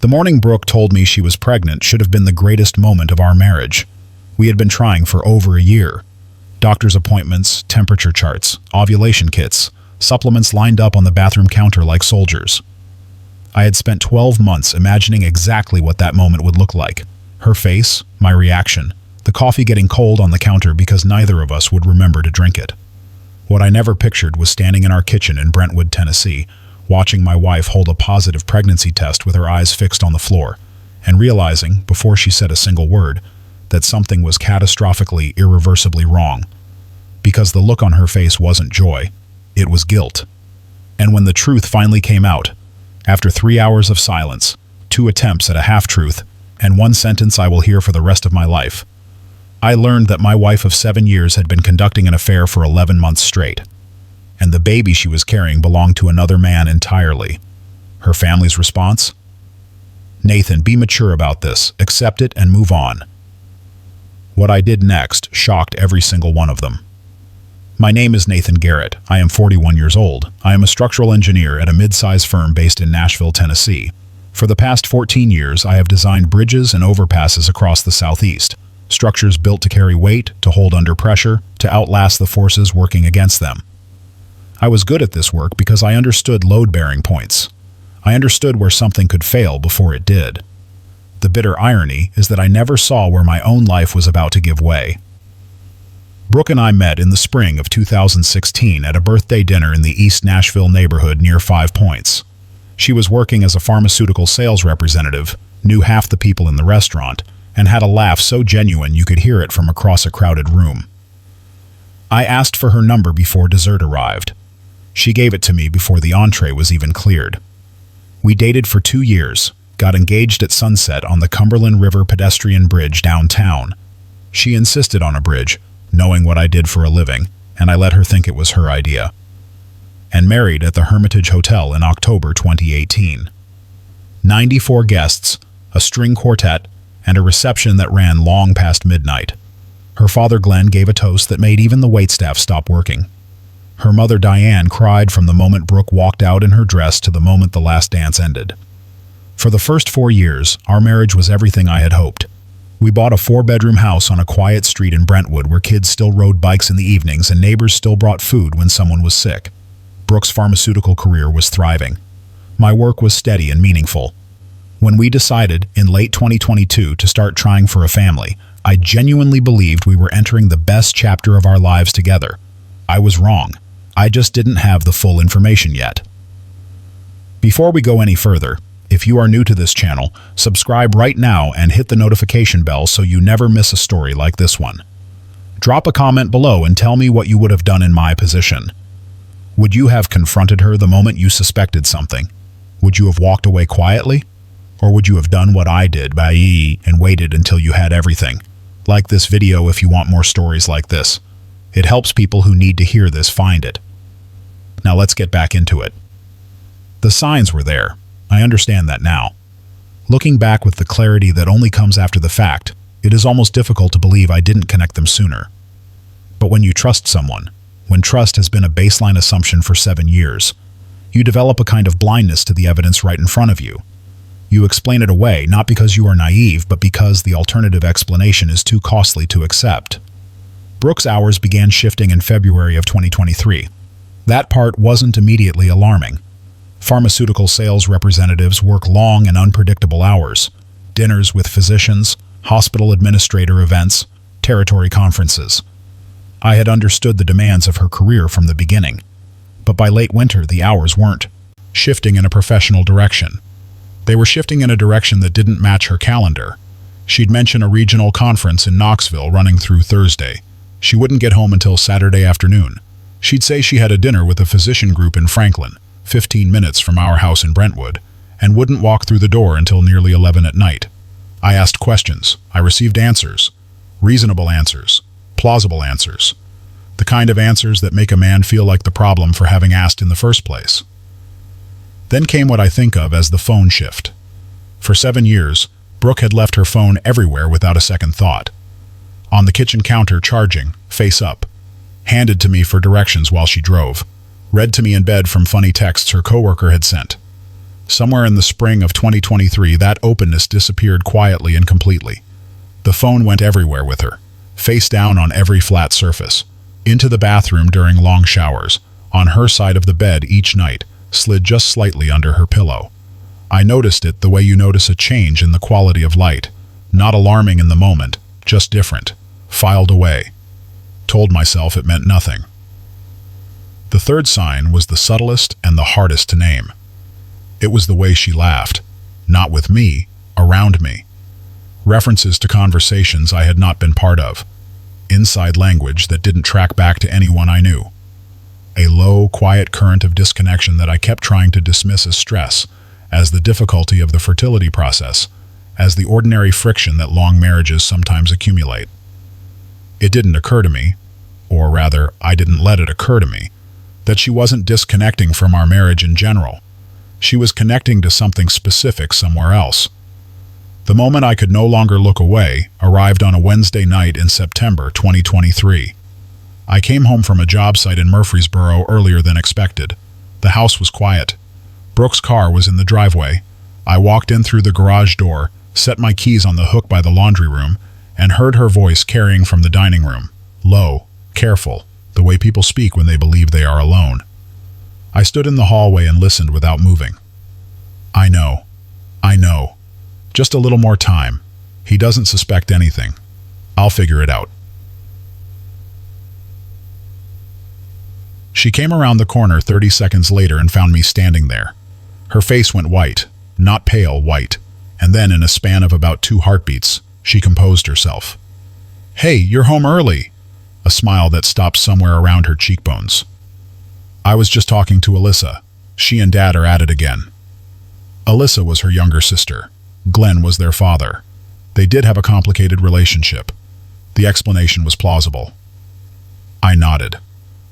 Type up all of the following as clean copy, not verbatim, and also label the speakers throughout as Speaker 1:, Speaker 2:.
Speaker 1: The morning Brooke told me she was pregnant should have been the greatest moment of our marriage. We had been trying for over a year. Doctor's appointments, temperature charts, ovulation kits, supplements lined up on the bathroom counter like soldiers. I had spent 12 months imagining exactly what that moment would look like. Her face, my reaction, the coffee getting cold on the counter because neither of us would remember to drink it. What I never pictured was standing in our kitchen in Brentwood, Tennessee, watching my wife hold a positive pregnancy test with her eyes fixed on the floor, and realizing, before she said a single word, that something was catastrophically, irreversibly wrong. Because the look on her face wasn't joy, it was guilt. And when the truth finally came out, after 3 hours of silence, 2 attempts at a half-truth, and 1 sentence I will hear for the rest of my life, I learned that my wife of 7 years had been conducting an affair for 11 months straight, and the baby she was carrying belonged to another man entirely. Her family's response? Nathan, be mature about this, accept it, and move on. What I did next shocked every single one of them. My name is Nathan Garrett. I am 41 years old. I am a structural engineer at a mid-size firm based in Nashville, Tennessee. For the past 14 years, I have designed bridges and overpasses across the Southeast. Structures built to carry weight, to hold under pressure, to outlast the forces working against them. I was good at this work because I understood load-bearing points. I understood where something could fail before it did. The bitter irony is that I never saw where my own life was about to give way. Brooke and I met in the spring of 2016 at a birthday dinner in the East Nashville neighborhood near 5 Points. She was working as a pharmaceutical sales representative, knew half the people in the restaurant, and had a laugh so genuine you could hear it from across a crowded room. I asked for her number before dessert arrived. She gave it to me before the entree was even cleared. We dated for 2 years, got engaged at sunset on the Cumberland River pedestrian bridge downtown. She insisted on a bridge, knowing what I did for a living, and I let her think it was her idea. And married at the Hermitage Hotel in October 2018. 94 guests, a string quartet, and a reception that ran long past midnight. Her father Glenn gave a toast that made even the waitstaff stop working. Her mother Diane cried from the moment Brooke walked out in her dress to the moment the last dance ended. For the first 4 years, our marriage was everything I had hoped. We bought a 4-bedroom house on a quiet street in Brentwood where kids still rode bikes in the evenings and neighbors still brought food when someone was sick. Brooke's pharmaceutical career was thriving. My work was steady and meaningful. When we decided, in late 2022, to start trying for a family, I genuinely believed we were entering the best chapter of our lives together. I was wrong. I just didn't have the full information yet. Before we go any further, if you are new to this channel, subscribe right now and hit the notification bell so you never miss a story like this one. Drop a comment below and tell me what you would have done in my position. Would you have confronted her the moment you suspected something? Would you have walked away quietly? Or would you have done what I did and waited until you had everything? Like this video if you want more stories like this. It helps people who need to hear this find it. Now let's get back into it. The signs were there. I understand that now. Looking back with the clarity that only comes after the fact, it is almost difficult to believe I didn't connect them sooner. But when you trust someone, when trust has been a baseline assumption for 7 years, you develop a kind of blindness to the evidence right in front of you. You explain it away not because you are naive, but because the alternative explanation is too costly to accept. Brooke's hours began shifting in February of 2023. That part wasn't immediately alarming. Pharmaceutical sales representatives work long and unpredictable hours, dinners with physicians, hospital administrator events, territory conferences. I had understood the demands of her career from the beginning, but by late winter the hours weren't shifting in a professional direction. They were shifting in a direction that didn't match her calendar. She'd mention a regional conference in Knoxville running through Thursday. She wouldn't get home until Saturday afternoon. She'd say she had a dinner with a physician group in Franklin, 15 minutes from our house in Brentwood, and wouldn't walk through the door until nearly 11 at night. I asked questions. I received answers. Reasonable answers. Plausible answers. The kind of answers that make a man feel like the problem for having asked in the first place. Then came what I think of as the phone shift. For 7 years, Brooke had left her phone everywhere without a second thought. On the kitchen counter charging, face up. Handed to me for directions while she drove. Read to me in bed from funny texts her coworker had sent. Somewhere in the spring of 2023, that openness disappeared quietly and completely. The phone went everywhere with her, face down on every flat surface, into the bathroom during long showers, on her side of the bed each night, slid just slightly under her pillow. I noticed it the way you notice a change in the quality of light, not alarming in the moment, just different, filed away. Told myself it meant nothing. The third sign was the subtlest and the hardest to name. It was the way she laughed, not with me, around me. References to conversations I had not been part of. Inside language that didn't track back to anyone I knew. A low, quiet current of disconnection that I kept trying to dismiss as stress, as the difficulty of the fertility process, as the ordinary friction that long marriages sometimes accumulate. It didn't occur to me, or rather, I didn't let it occur to me, that she wasn't disconnecting from our marriage in general. She was connecting to something specific somewhere else. The moment I could no longer look away arrived on a Wednesday night in September 2023. I came home from a job site in Murfreesboro earlier than expected. The house was quiet. Brooke's car was in the driveway. I walked in through the garage door, set my keys on the hook by the laundry room, and heard her voice carrying from the dining room. Low, careful, the way people speak when they believe they are alone. I stood in the hallway and listened without moving. I know. Just a little more time. He doesn't suspect anything. I'll figure it out. She came around the corner 30 seconds later and found me standing there. Her face went white, not pale white, and then in a span of about 2 heartbeats, she composed herself. "Hey, you're home early." A smile that stopped somewhere around her cheekbones. "I was just talking to Alyssa. She and Dad are at it again." Alyssa was her younger sister. Glenn was their father. They did have a complicated relationship. The explanation was plausible. I nodded.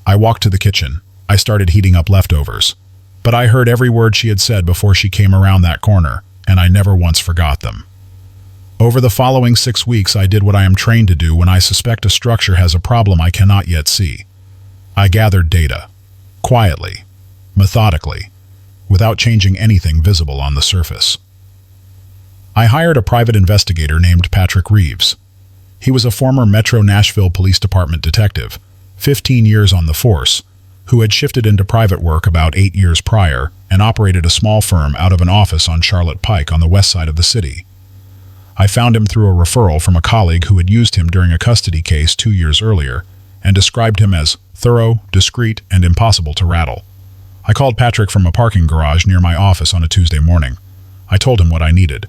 Speaker 1: I walked to the kitchen. I started heating up leftovers. But I heard every word she had said before she came around that corner, and I never once forgot them. Over the following 6 weeks, I did what I am trained to do when I suspect a structure has a problem I cannot yet see. I gathered data. Quietly. Methodically. Without changing anything visible on the surface. I hired a private investigator named Patrick Reeves. He was a former Metro Nashville Police Department detective, 15 years on the force, who had shifted into private work about 8 years prior and operated a small firm out of an office on Charlotte Pike on the west side of the city. I found him through a referral from a colleague who had used him during a custody case 2 years earlier and described him as thorough, discreet, and impossible to rattle. I called Patrick from a parking garage near my office on a Tuesday morning. I told him what I needed.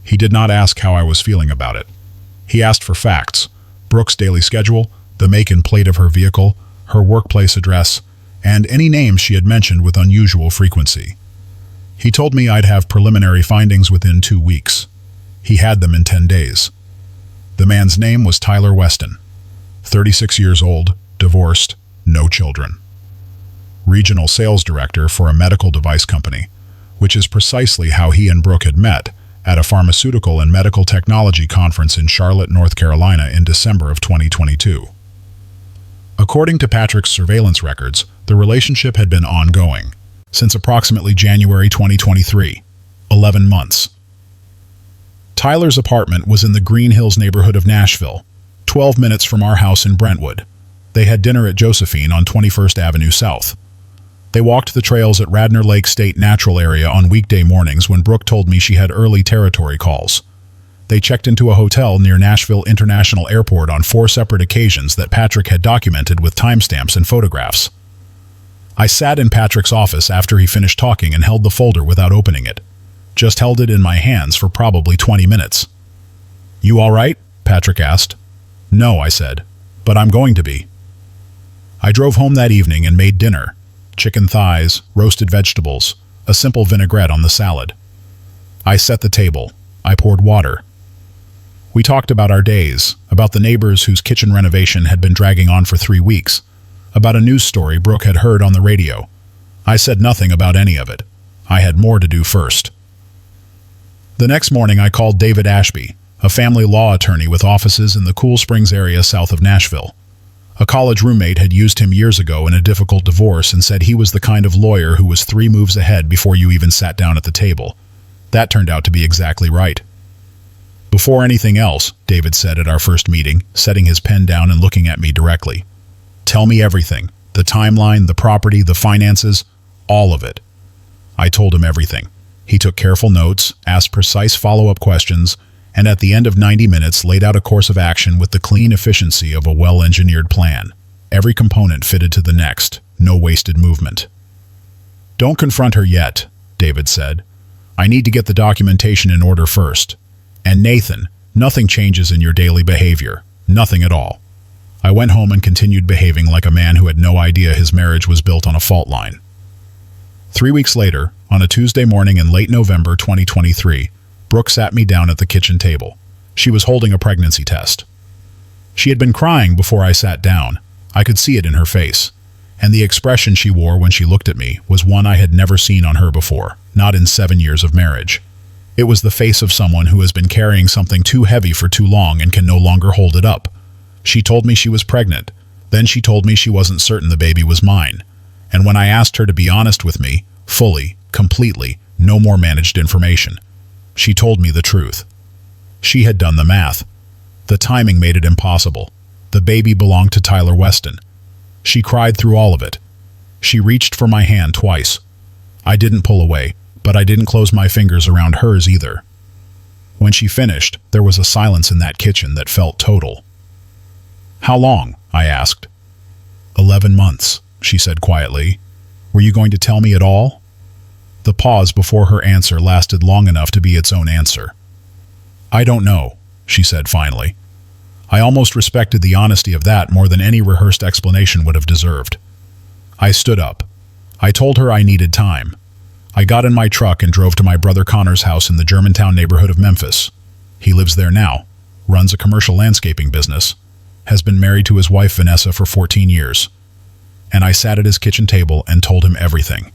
Speaker 1: He did not ask how I was feeling about it. He asked for facts: Brooke's daily schedule, the make and plate of her vehicle, her workplace address, and any names she had mentioned with unusual frequency. He told me I'd have preliminary findings within 2 weeks. He had them in 10 days. The man's name was Tyler Weston. 36 years old, divorced, no children. Regional sales director for a medical device company, which is precisely how he and Brooke had met at a pharmaceutical and medical technology conference in Charlotte, North Carolina in December of 2022. According to Patrick's surveillance records, the relationship had been ongoing since approximately January 2023, 11 months. Tyler's apartment was in the Green Hills neighborhood of Nashville, 12 minutes from our house in Brentwood. They had dinner at Josephine on 21st Avenue South. They walked the trails at Radnor Lake State Natural Area on weekday mornings when Brooke told me she had early territory calls. They checked into a hotel near Nashville International Airport on 4 separate occasions that Patrick had documented with timestamps and photographs. I sat in Patrick's office after he finished talking and held the folder without opening it. Just held it in my hands for probably 20 minutes. "You all right?" Patrick asked. "No," I said, "but I'm going to be." I drove home that evening and made dinner. Chicken thighs, roasted vegetables, a simple vinaigrette on the salad. I set the table. I poured water. We talked about our days, about the neighbors whose kitchen renovation had been dragging on for 3 weeks, about a news story Brooke had heard on the radio. I said nothing about any of it. I had more to do first. The next morning I called David Ashby, a family law attorney with offices in the Cool Springs area south of Nashville. A college roommate had used him years ago in a difficult divorce and said he was the kind of lawyer who was 3 moves ahead before you even sat down at the table. That turned out to be exactly right. "Before anything else," David said at our first meeting, setting his pen down and looking at me directly. "Tell me everything. The timeline, the property, the finances, all of it." I told him everything. He took careful notes, asked precise follow-up questions, and at the end of 90 minutes laid out a course of action with the clean efficiency of a well-engineered plan. Every component fitted to the next, no wasted movement. "Don't confront her yet," David said. "I need to get the documentation in order first. And Nathan, nothing changes in your daily behavior. Nothing at all." I went home and continued behaving like a man who had no idea his marriage was built on a fault line. 3 weeks later, on a Tuesday morning in late November 2023, Brooke sat me down at the kitchen table. She was holding a pregnancy test. She had been crying before I sat down. I could see it in her face. And the expression she wore when she looked at me was one I had never seen on her before, not in 7 years of marriage. It was the face of someone who has been carrying something too heavy for too long and can no longer hold it up. She told me she was pregnant. Then she told me she wasn't certain the baby was mine. And when I asked her to be honest with me, fully, completely, no more managed information, she told me the truth. She had done the math. The timing made it impossible. The baby belonged to Tyler Weston. She cried through all of it. She reached for my hand twice. I didn't pull away, but I didn't close my fingers around hers either. When she finished, there was a silence in that kitchen that felt total. "How long?" I asked. 11 months, she said quietly. "Were you going to tell me it all?" The pause before her answer lasted long enough to be its own answer. "I don't know," she said finally. I almost respected the honesty of that more than any rehearsed explanation would have deserved. I stood up. I told her I needed time. I got in my truck and drove to my brother Connor's house in the Germantown neighborhood of Memphis. He lives there now, runs a commercial landscaping business, has been married to his wife Vanessa for 14 years. And I sat at his kitchen table and told him everything.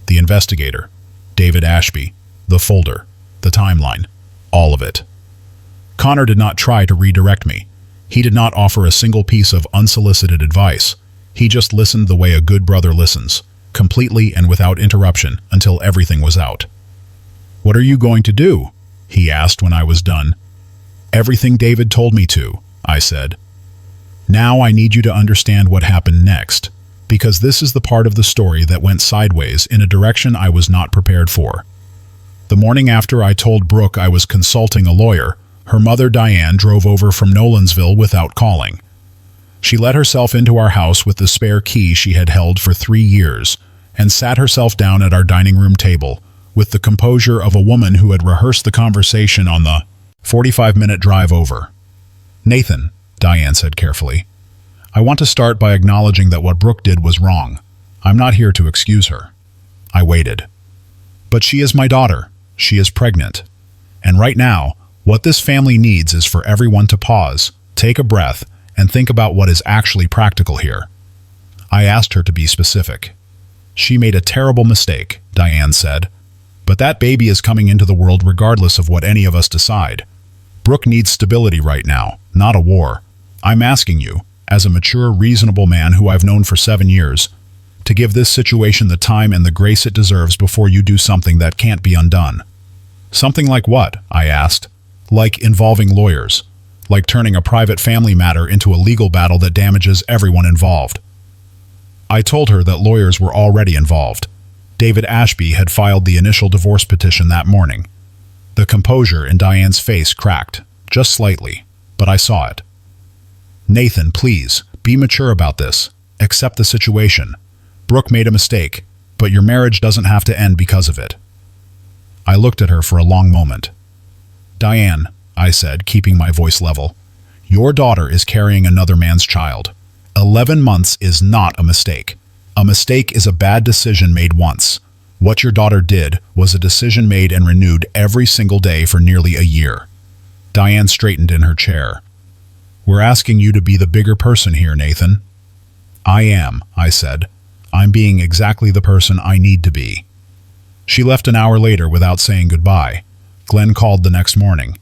Speaker 1: The investigator, David Ashby, the folder, the timeline, all of it. Connor did not try to redirect me. He did not offer a single piece of unsolicited advice. He just listened the way a good brother listens, completely and without interruption, until everything was out. "What are you going to do?" he asked when I was done. "Everything David told me to," I said. "Now I need you to understand what happened next, because this is the part of the story that went sideways in a direction I was not prepared for." The morning after I told Brooke I was consulting a lawyer, her mother Diane drove over from Nolansville without calling. She let herself into our house with the spare key she had held for 3 years and sat herself down at our dining room table with the composure of a woman who had rehearsed the conversation on the 45-minute drive over. "Nathan," Diane said carefully, "I want to start by acknowledging that what Brooke did was wrong. I'm not here to excuse her." I waited. "But she is my daughter. She is pregnant. And right now, what this family needs is for everyone to pause, take a breath, and think about what is actually practical here." I asked her to be specific. "She made a terrible mistake," Diane said. "But that baby is coming into the world regardless of what any of us decide. Brooke needs stability right now, not a war. I'm asking you, as a mature, reasonable man who I've known for 7 years, to give this situation the time and the grace it deserves before you do something that can't be undone." "Something like what?" I asked. "Like involving lawyers. Like turning a private family matter into a legal battle that damages everyone involved." I told her that lawyers were already involved. David Ashby had filed the initial divorce petition that morning. The composure in Diane's face cracked, just slightly, but I saw it. "Nathan, please, be mature about this. Accept the situation. Brooke made a mistake, but your marriage doesn't have to end because of it." I looked at her for a long moment. "Diane," I said, keeping my voice level, "your daughter is carrying another man's child. 11 months is not a mistake. A mistake is a bad decision made once. What your daughter did was a decision made and renewed every single day for nearly a year." Diane straightened in her chair. "We're asking you to be the bigger person here, Nathan." "I am," I said. "I'm being exactly the person I need to be." She left an hour later without saying goodbye. Glenn called the next morning.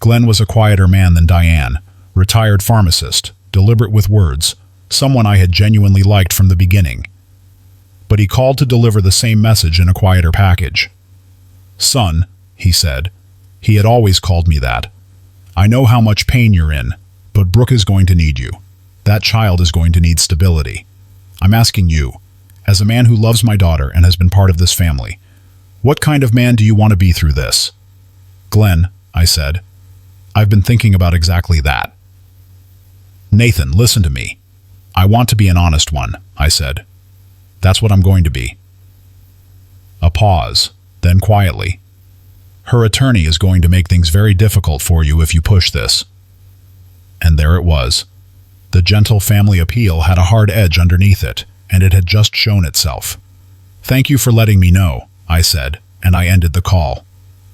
Speaker 1: Glenn was a quieter man than Diane, retired pharmacist, deliberate with words, someone I had genuinely liked from the beginning. But he called to deliver the same message in a quieter package. "Son," he said. He had always called me that. "I know how much pain you're in, but Brooke is going to need you. That child is going to need stability. I'm asking you, as a man who loves my daughter and has been part of this family, what kind of man do you want to be through this?" "Glenn," I said, "I've been thinking about exactly that." "Nathan, listen to me. I want to be an honest one," I said. "That's what I'm going to be." A pause, then quietly. "Her attorney is going to make things very difficult for you if you push this." And there it was. The gentle family appeal had a hard edge underneath it, and it had just shown itself. "Thank you for letting me know," I said, and I ended the call.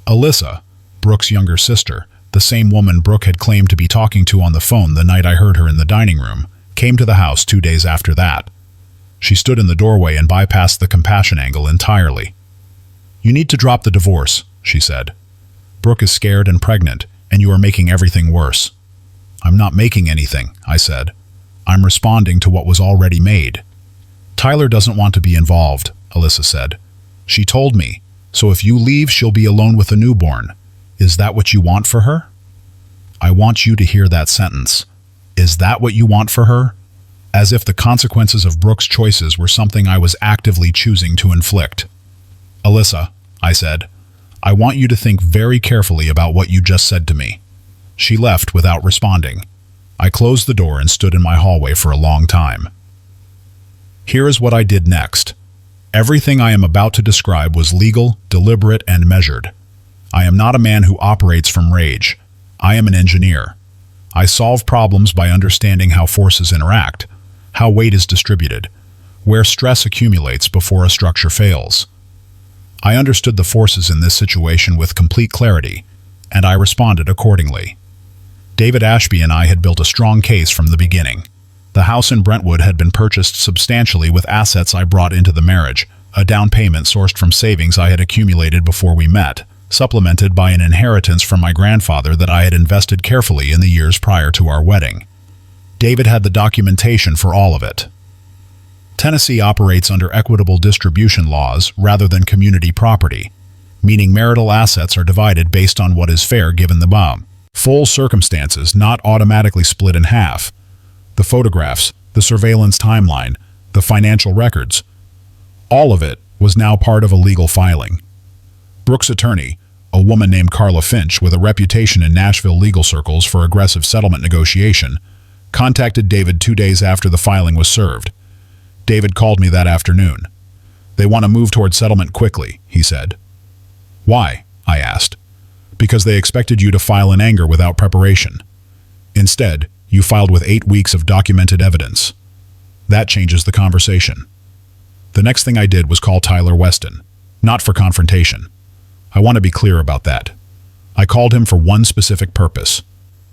Speaker 1: Alyssa, Brooke's younger sister, the same woman Brooke had claimed to be talking to on the phone the night I heard her in the dining room, came to the house 2 days after that. She stood in the doorway and bypassed the compassion angle entirely. "You need to drop the divorce," she said. "Brooke is scared and pregnant, and you are making everything worse." "I'm not making anything," I said. "I'm responding to what was already made." "Tyler doesn't want to be involved," Alyssa said. "She told me, so if you leave, she'll be alone with a newborn. Is that what you want for her?" I want you to hear that sentence. Is that what you want for her? As if the consequences of Brooke's choices were something I was actively choosing to inflict. "Alyssa," I said, "I want you to think very carefully about what you just said to me." She left without responding. I closed the door and stood in my hallway for a long time. Here is what I did next. Everything I am about to describe was legal, deliberate, and measured. I am not a man who operates from rage. I am an engineer. I solve problems by understanding how forces interact, how weight is distributed, where stress accumulates before a structure fails. I understood the forces in this situation with complete clarity, and I responded accordingly. David Ashby and I had built a strong case from the beginning. The house in Brentwood had been purchased substantially with assets I brought into the marriage, a down payment sourced from savings I had accumulated before we met, supplemented by an inheritance from my grandfather that I had invested carefully in the years prior to our wedding. David had the documentation for all of it. Tennessee operates under equitable distribution laws rather than community property, meaning marital assets are divided based on what is fair given the full circumstances, not automatically split in half. The photographs, the surveillance timeline, the financial records, all of it was now part of a legal filing. Brooke's attorney, a woman named Carla Finch with a reputation in Nashville legal circles for aggressive settlement negotiation, contacted David 2 days after the filing was served. David called me that afternoon. "They want to move toward settlement quickly," he said. "Why?" I asked. "Because they expected you to file in anger without preparation. Instead, you filed with 8 weeks of documented evidence. That changes the conversation." The next thing I did was call Tyler Weston, not for confrontation. I want to be clear about that. I called him for one specific purpose: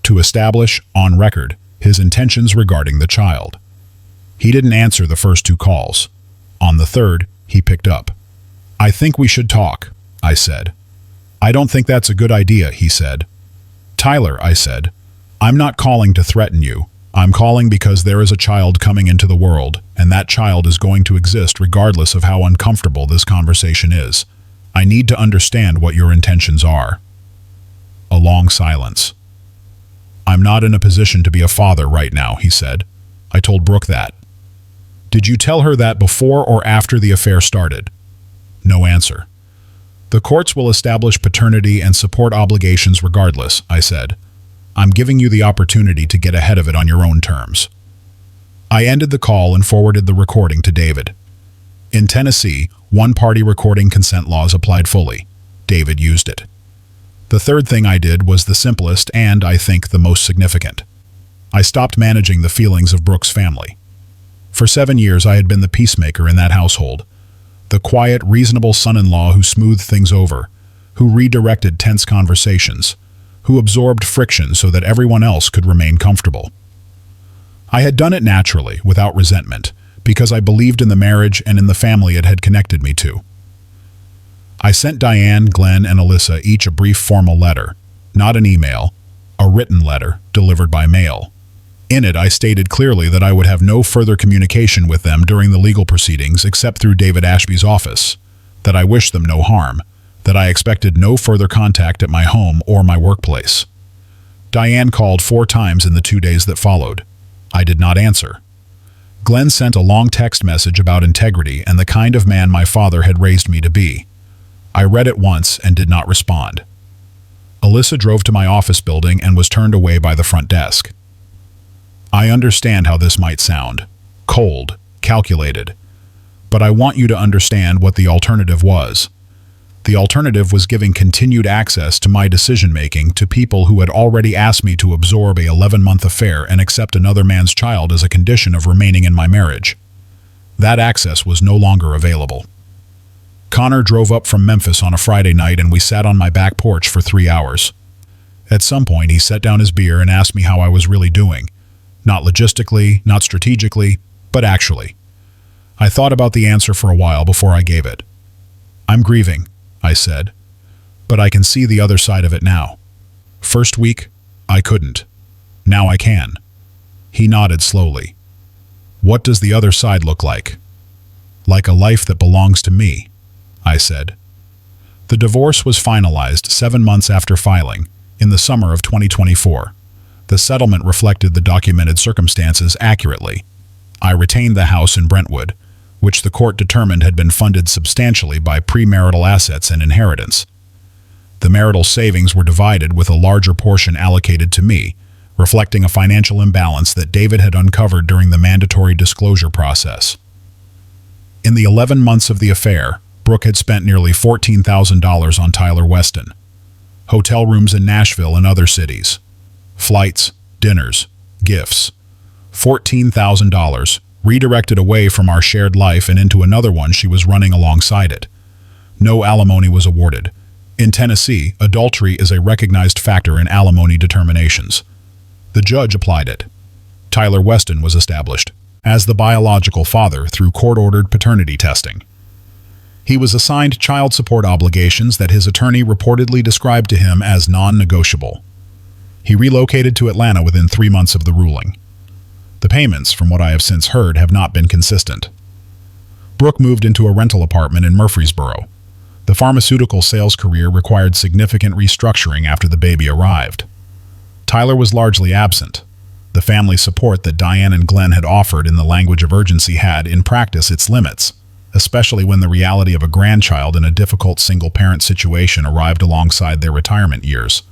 Speaker 1: to establish, on record, his intentions regarding the child. He didn't answer the first 2 calls. On the third, he picked up. "I think we should talk," I said. "I don't think that's a good idea," he said. "Tyler," I said, "I'm not calling to threaten you. I'm calling because there is a child coming into the world, and that child is going to exist regardless of how uncomfortable this conversation is. I need to understand what your intentions are." A long silence. "I'm not in a position to be a father right now," he said. "I told Brooke that." "Did you tell her that before or after the affair started?" No answer. "The courts will establish paternity and support obligations regardless," I said. "I'm giving you the opportunity to get ahead of it on your own terms." I ended the call and forwarded the recording to David. In Tennessee, one-party recording consent laws applied fully. David used it. The third thing I did was the simplest and, I think, the most significant. I stopped managing the feelings of Brooke's family. For 7 years, I had been the peacemaker in that household, the quiet, reasonable son-in-law who smoothed things over, who redirected tense conversations, who absorbed friction so that everyone else could remain comfortable. I had done it naturally, without resentment, because I believed in the marriage and in the family it had connected me to. I sent Diane, Glenn, and Alyssa each a brief formal letter, not an email, a written letter delivered by mail. In it, I stated clearly that I would have no further communication with them during the legal proceedings except through David Ashby's office, that I wished them no harm, that I expected no further contact at my home or my workplace. Diane called 4 times in the 2 days that followed. I did not answer. Glenn sent a long text message about integrity and the kind of man my father had raised me to be. I read it once and did not respond. Alyssa drove to my office building and was turned away by the front desk. I understand how this might sound. Cold, calculated. But I want you to understand what the alternative was. The alternative was giving continued access to my decision-making to people who had already asked me to absorb a 11-month affair and accept another man's child as a condition of remaining in my marriage. That access was no longer available. Connor drove up from Memphis on a Friday night and we sat on my back porch for 3 hours. At some point, he set down his beer and asked me how I was really doing. Not logistically, not strategically, but actually. I thought about the answer for a while before I gave it. I'm grieving, I said, but I can see the other side of it now. First week, I couldn't. Now I can. He nodded slowly. What does the other side look like? Like a life that belongs to me, I said. The divorce was finalized 7 months after filing, in the summer of 2024. The settlement reflected the documented circumstances accurately. I retained the house in Brentwood, which the court determined had been funded substantially by premarital assets and inheritance. The marital savings were divided with a larger portion allocated to me, reflecting a financial imbalance that David had uncovered during the mandatory disclosure process. In the 11 months of the affair, Brooke had spent nearly $14,000 on Tyler Weston. Hotel rooms in Nashville and other cities. Flights, dinners, gifts. $14,000, redirected away from our shared life and into another one she was running alongside it. No alimony was awarded. In Tennessee, adultery is a recognized factor in alimony determinations. The judge applied it. Tyler Weston was established as the biological father through court-ordered paternity testing. He was assigned child support obligations that his attorney reportedly described to him as non-negotiable. He relocated to Atlanta within 3 months of the ruling. The payments, from what I have since heard, have not been consistent. Brooke moved into a rental apartment in Murfreesboro. The pharmaceutical sales career required significant restructuring after the baby arrived. Tyler was largely absent. The family support that Diane and Glenn had offered in the language of urgency had, in practice, its limits, especially when the reality of a grandchild in a difficult single-parent situation arrived alongside their retirement years.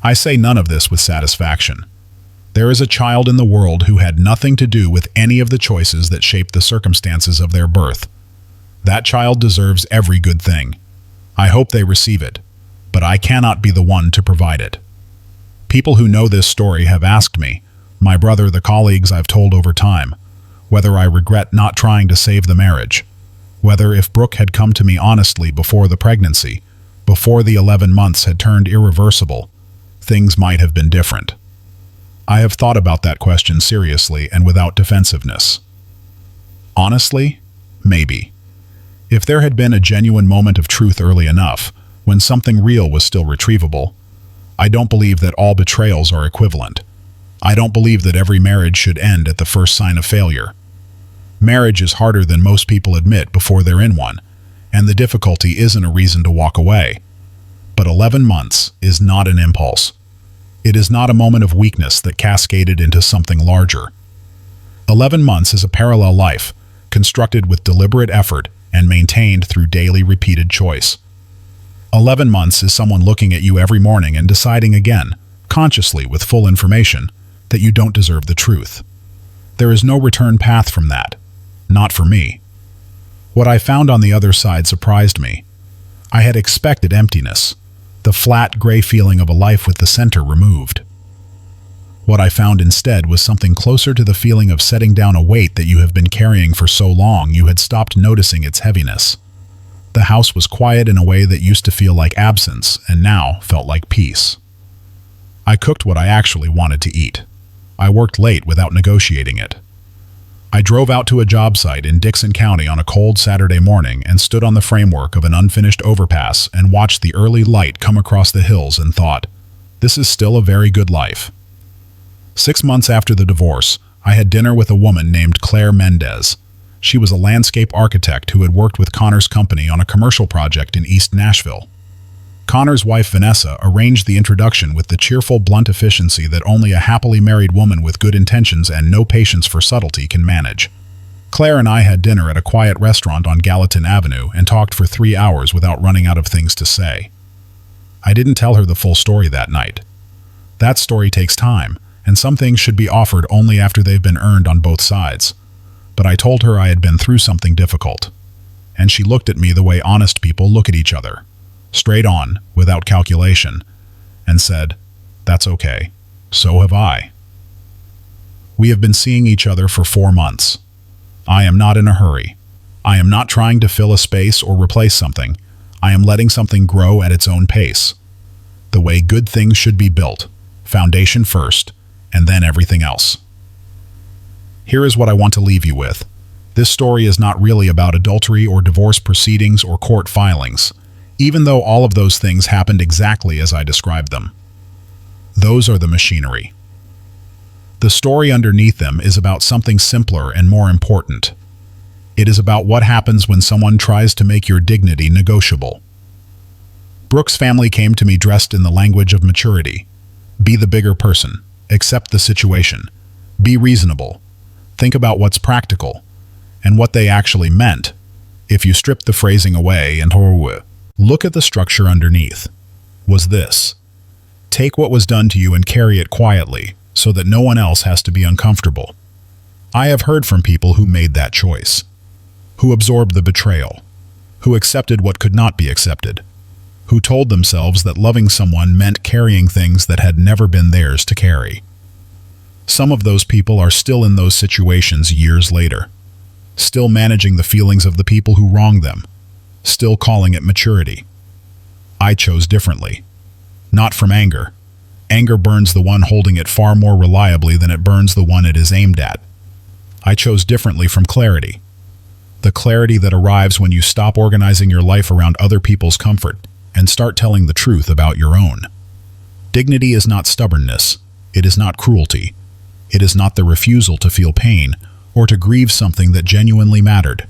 Speaker 1: I say none of this with satisfaction. There is a child in the world who had nothing to do with any of the choices that shaped the circumstances of their birth. That child deserves every good thing. I hope they receive it, but I cannot be the one to provide it. People who know this story have asked me, my brother, the colleagues I've told over time, whether I regret not trying to save the marriage, whether if Brooke had come to me honestly before the pregnancy, before the 11 months had turned irreversible, things might have been different. I have thought about that question seriously and without defensiveness. Honestly, maybe. If there had been a genuine moment of truth early enough, when something real was still retrievable, I don't believe that all betrayals are equivalent. I don't believe that every marriage should end at the first sign of failure. Marriage is harder than most people admit before they're in one, and the difficulty isn't a reason to walk away. But 11 months is not an impulse. It is not a moment of weakness that cascaded into something larger. 11 months is a parallel life, constructed with deliberate effort and maintained through daily repeated choice. 11 months is someone looking at you every morning and deciding again, consciously with full information, that you don't deserve the truth. There is no return path from that. Not for me. What I found on the other side surprised me. I had expected emptiness, the flat, gray feeling of a life with the center removed. What I found instead was something closer to the feeling of setting down a weight that you have been carrying for so long you had stopped noticing its heaviness. The house was quiet in a way that used to feel like absence and now felt like peace. I cooked what I actually wanted to eat. I worked late without negotiating it. I drove out to a job site in Dixon County on a cold Saturday morning and stood on the framework of an unfinished overpass and watched the early light come across the hills and thought, this is still a very good life. 6 months after the divorce, I had dinner with a woman named Claire Mendez. She was a landscape architect who had worked with Connor's company on a commercial project in East Nashville. Connor's wife Vanessa arranged the introduction with the cheerful, blunt efficiency that only a happily married woman with good intentions and no patience for subtlety can manage. Claire and I had dinner at a quiet restaurant on Gallatin Avenue and talked for 3 hours without running out of things to say. I didn't tell her the full story that night. That story takes time, and some things should be offered only after they've been earned on both sides. But I told her I had been through something difficult. And she looked at me the way honest people look at each other, straight on, without calculation, and said, "That's okay. So have I." We have been seeing each other for 4 months. I am not in a hurry. I am not trying to fill a space or replace something. I am letting something grow at its own pace. The way good things should be built, foundation first, and then everything else. Here is what I want to leave you with. This story is not really about adultery or divorce proceedings or court filings, even though all of those things happened exactly as I described them. Those are the machinery. The story underneath them is about something simpler and more important. It is about what happens when someone tries to make your dignity negotiable. Brooke's family came to me dressed in the language of maturity. Be the bigger person. Accept the situation. Be reasonable. Think about what's practical and what they actually meant. If you strip the phrasing away and look at the structure underneath, was this: take what was done to you and carry it quietly so that no one else has to be uncomfortable. I have heard from people who made that choice, who absorbed the betrayal, who accepted what could not be accepted, who told themselves that loving someone meant carrying things that had never been theirs to carry. Some of those people are still in those situations years later, still managing the feelings of the people who wronged them, still calling it maturity. I chose differently. Not from anger. Anger burns the one holding it far more reliably than it burns the one it is aimed at. I chose differently from clarity. The clarity that arrives when you stop organizing your life around other people's comfort and start telling the truth about your own. Dignity is not stubbornness. It is not cruelty. It is not the refusal to feel pain or to grieve something that genuinely mattered.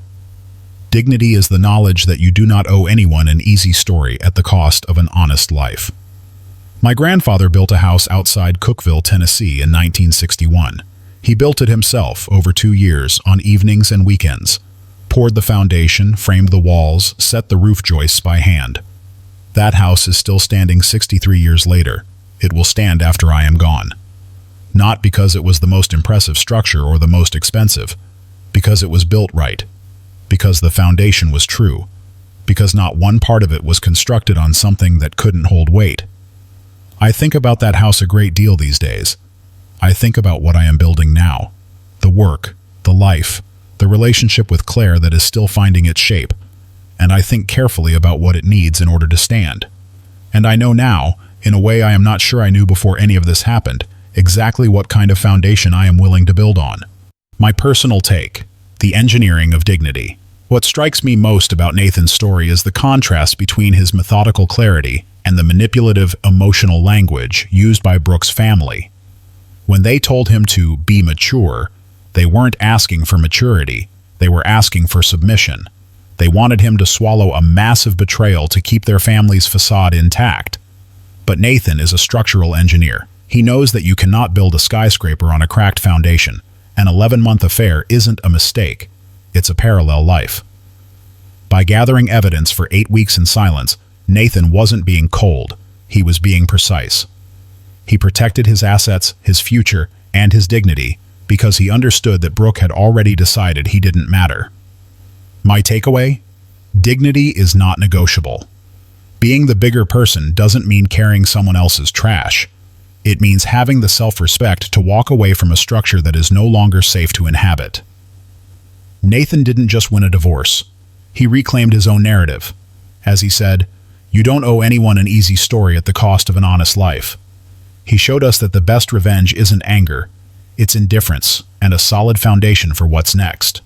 Speaker 1: Dignity is the knowledge that you do not owe anyone an easy story at the cost of an honest life. My grandfather built a house outside Cookeville, Tennessee in 1961. He built it himself over 2 years on evenings and weekends, poured the foundation, framed the walls, set the roof joists by hand. That house is still standing 63 years later. It will stand after I am gone. Not because it was the most impressive structure or the most expensive, because it was built right, because the foundation was true, because not one part of it was constructed on something that couldn't hold weight. I think about that house a great deal these days. I think about what I am building now, the work, the life, the relationship with Claire that is still finding its shape, and I think carefully about what it needs in order to stand. And I know now, in a way I am not sure I knew before any of this happened, exactly what kind of foundation I am willing to build on. My personal take: the engineering of dignity. What strikes me most about Nathan's story is the contrast between his methodical clarity and the manipulative, emotional language used by Brooke's family. When they told him to be mature, they weren't asking for maturity, they were asking for submission. They wanted him to swallow a massive betrayal to keep their family's facade intact. But Nathan is a structural engineer. He knows that you cannot build a skyscraper on a cracked foundation. An 11-month affair isn't a mistake. It's a parallel life. By gathering evidence for 8 weeks in silence, Nathan wasn't being cold. He was being precise. He protected his assets, his future, and his dignity because he understood that Brooke had already decided he didn't matter. My takeaway? Dignity is not negotiable. Being the bigger person doesn't mean carrying someone else's trash. It means having the self-respect to walk away from a structure that is no longer safe to inhabit. Nathan didn't just win a divorce. He reclaimed his own narrative. As he said, "You don't owe anyone an easy story at the cost of an honest life." He showed us that the best revenge isn't anger, it's indifference and a solid foundation for what's next.